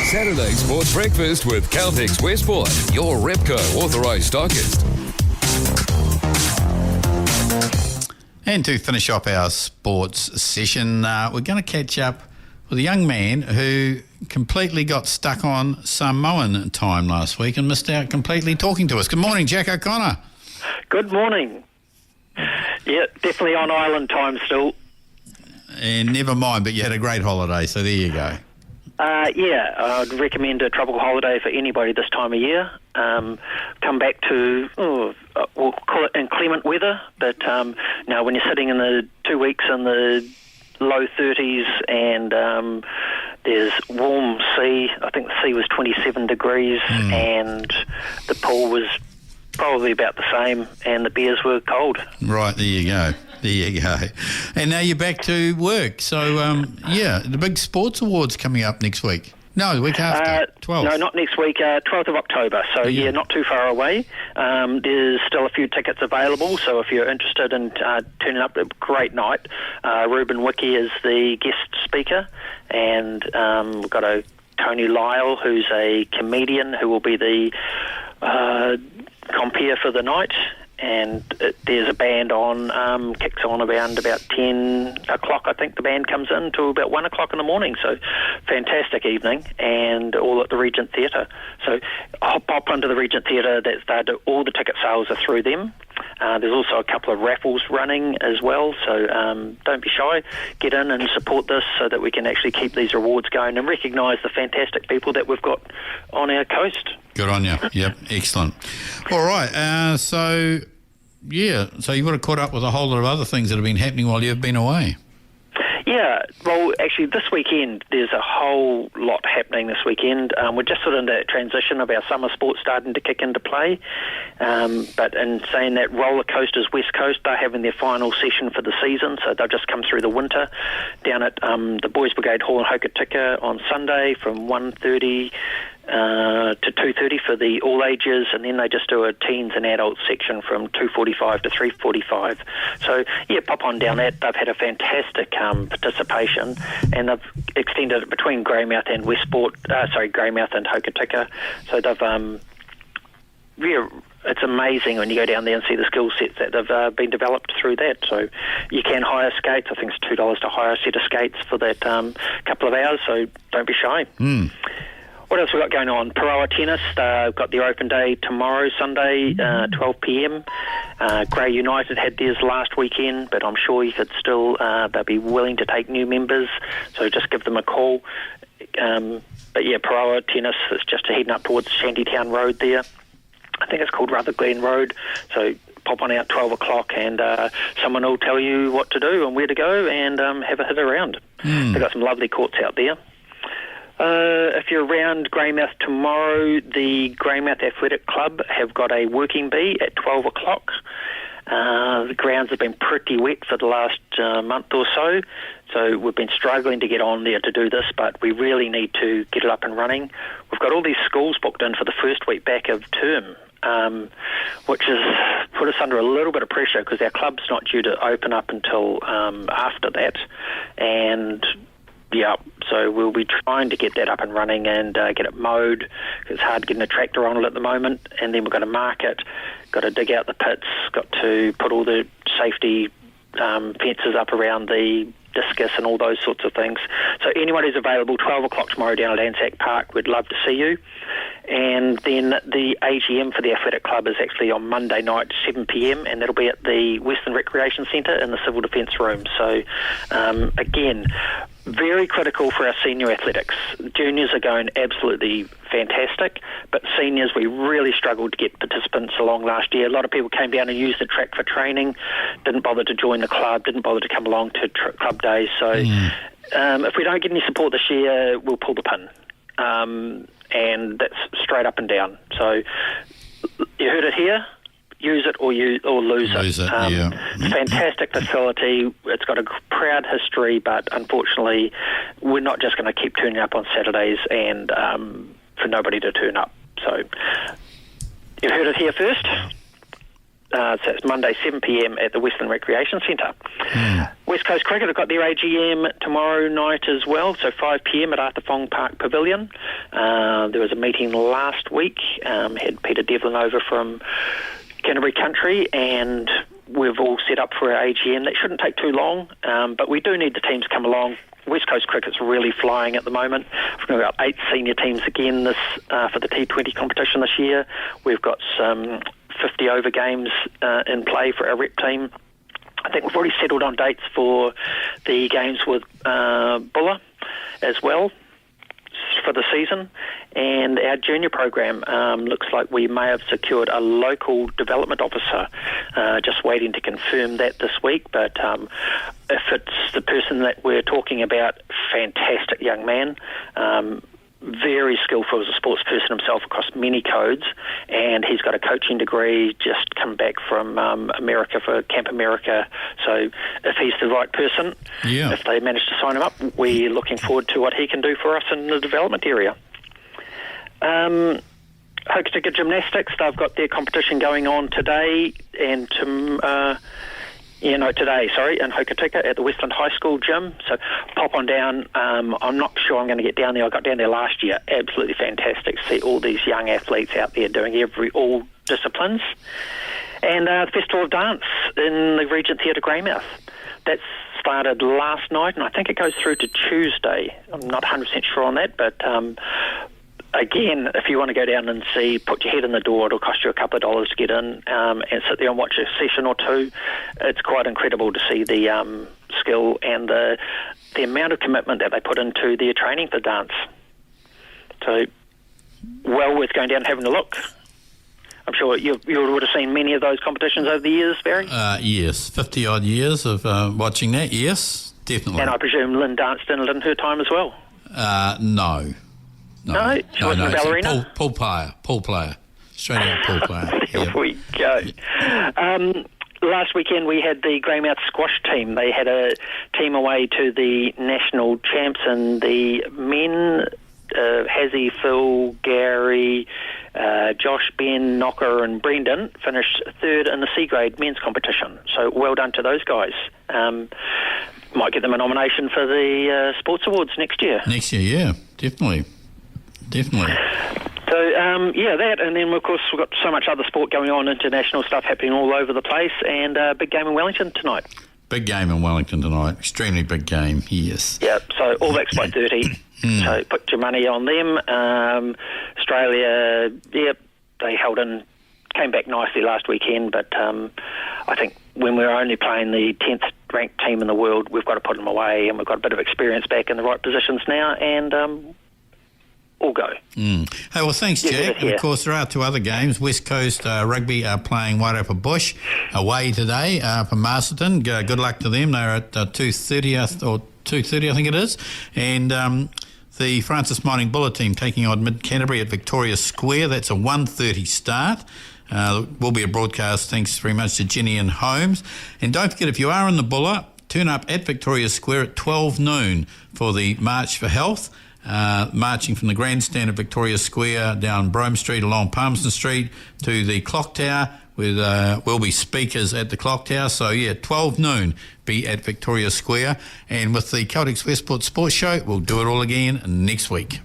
Saturday Sports Breakfast with Caltex Westport, your Repco authorised stockist. And to finish off our sports session, we're going to catch up with a young man who completely got stuck on Samoan time last week and missed out completely talking to us. Good morning, Jack O'Connor. Good morning. Yeah, definitely on island time still. And never mind, but you had a great holiday, so there you go. Yeah, I'd recommend a tropical holiday for anybody this time of year. Come back to, we'll call it inclement weather, but now when you're sitting in the 2 weeks in the low 30s and there's warm sea, I think the sea was 27 degrees and the pool was probably about the same and the beers were cold. Right, there you go. There you go. And now you're back to work. So, the big sports awards coming up next week. No, the week after, 12th. No, not next week, 12th of October. So, not too far away. There's still a few tickets available, so if you're interested in turning up, a great night. Ruben Wiki is the guest speaker, and we've got Tony Lyle, who's a comedian, who will be the compere for the night. And there's a band on, kicks on around about 10 o'clock, I think the band comes in, to about 1 o'clock in the morning. So fantastic evening, and all at the Regent Theatre. So pop onto the Regent Theatre. All the ticket sales are through them. There's also a couple of raffles running as well, so don't be shy. Get in and support this so that we can actually keep these rewards going and recognise the fantastic people that we've got on our coast. Good on you. Yep, excellent. All right, so you would have caught up with a whole lot of other things that have been happening while you've been away. Yeah, well, actually, this weekend, there's a whole lot happening this weekend. We're just sort of in that transition of our summer sports starting to kick into play. But in saying that, Roller Coasters West Coast, they're having their final session for the season, so they've just come through the winter down at the Boys Brigade Hall in Hokitika on Sunday from 1:30 to 2:30 for the all ages, and then they just do a teens and adults section from 2:45 to 3:45. So pop on down that. They've had a fantastic participation, and they've extended it between Greymouth and Greymouth and Hokitika. So they've it's amazing when you go down there and see the skill sets that they've been developed through that. So you can hire skates. I think it's $2 to hire a set of skates for that couple of hours, so don't be shy. What else we got going on? Paroa Tennis, got their open day tomorrow, Sunday, 12 p.m. Grey United had theirs last weekend, but I'm sure you could still, they'll be willing to take new members, so just give them a call. Paroa Tennis is just heading up towards Shantytown Road there. I think it's called Rutherglen Road, so pop on out 12 o'clock and someone will tell you what to do and where to go and have a hit around. They've got some lovely courts out there. If you're around Greymouth tomorrow, the Greymouth Athletic Club have got a working bee at 12 o'clock. The grounds have been pretty wet for the last month or so we've been struggling to get on there to do this, but we really need to get it up and running. We've got all these schools booked in for the first week back of term, which has put us under a little bit of pressure because our club's not due to open up until after that, and so we'll be trying to get that up and running and get it mowed. It's hard getting a tractor on it at the moment, and then we've got to mark it, got to dig out the pits, got to put all the safety fences up around the discus and all those sorts of things. So anyone who's available, 12 o'clock tomorrow down at Anzac Park, we'd love to see you. And then the AGM for the Athletic Club is actually on Monday night, 7 p.m, and that'll be at the Western Recreation Centre in the Civil Defence Room. So, again, very critical for our senior athletics. Juniors are going absolutely fantastic, but seniors, we really struggled to get participants along last year. A lot of people came down and used the track for training, didn't bother to join the club, didn't bother to come along to club days. So if we don't get any support this year, we'll pull the pin. And that's straight up and down. So you heard it here. Use it or lose it. Fantastic facility. It's got a proud history, but unfortunately, we're not just going to keep turning up on Saturdays and for nobody to turn up. So you heard it here first. So it's Monday, 7 p.m. at the Western Recreation Centre. West Coast Cricket have got their AGM tomorrow night as well, so 5 p.m. at Arthur Fong Park Pavilion. There was a meeting last week, had Peter Devlin over from Canterbury Country, and we've all set up for our AGM. That shouldn't take too long, but we do need the teams to come along. West Coast Cricket's really flying at the moment. We've got 8 senior teams again for the T20 competition this year. We've got some 50-over games in play for our rep team. I think we've already settled on dates for the games with Buller as well for the season. And our junior program looks like we may have secured a local development officer, just waiting to confirm that this week. But if it's the person that we're talking about, fantastic young man, very skillful as a sports person himself across many codes, and he's got a coaching degree, just come back from America for Camp America. So if he's the right person, if they manage to sign him up, we're looking forward to what he can do for us in the development area. Hokitika Gymnastics, they've got their competition going on today and today, in Hokitika at the Westland High School gym. So pop on down. I'm not sure I'm going to get down there. I got down there last year. Absolutely fantastic to see all these young athletes out there doing all disciplines. And the Festival of Dance in the Regent Theatre Greymouth. That's started last night, and I think it goes through to Tuesday. I'm not 100% sure on that, but again, if you want to go down and see, put your head in the door, it'll cost you a couple of dollars to get in, and sit there and watch a session or two. It's quite incredible to see the skill and the amount of commitment that they put into their training for dance. So, well worth going down and having a look. I'm sure you would have seen many of those competitions over the years, Barry? Yes, 50-odd years of watching that, yes, definitely. And I presume Lynn danced in it in her time as well? No. No, she wasn't a ballerina? Pool player. Straight out pool player. Here we go. Last weekend we had the Greymouth squash team. They had a team away to the national champs, and the men, Hazzy, Phil, Gary, Josh, Ben, Knocker and Brendan finished third in the C-grade men's competition. So well done to those guys. Might get them a nomination for the Sports Awards next year. Next year, yeah, definitely. So, that, and then, of course, we've got so much other sport going on, international stuff happening all over the place, and big game in Wellington tonight. Big game in Wellington tonight. Extremely big game, yes. Yep, so All Blacks by 30. So put your money on them. Australia, they held in, came back nicely last weekend, but I think when we're only playing the 10th ranked team in the world, we've got to put them away, and we've got a bit of experience back in the right positions now, and all go. Hey, well, thanks, Jack. And of course, there are 2 other games. West Coast Rugby are playing Wairopa Bush away today for Masterton. Good luck to them. They're at 2:30, I think it is. And the Francis Mining Buller team taking on Mid Canterbury at Victoria Square. That's a 1:30 start. Will be a broadcast, thanks very much to Jenny and Holmes. And don't forget, if you are in the Buller, turn up at Victoria Square at 12 noon for the March for Health. Marching from the grandstand at Victoria Square down Brome Street along Palmerston Street to the Clock Tower, with will be speakers at the Clock Tower. So 12 noon, be at Victoria Square. And with the Celtics Westport Sports Show, we'll do it all again next week.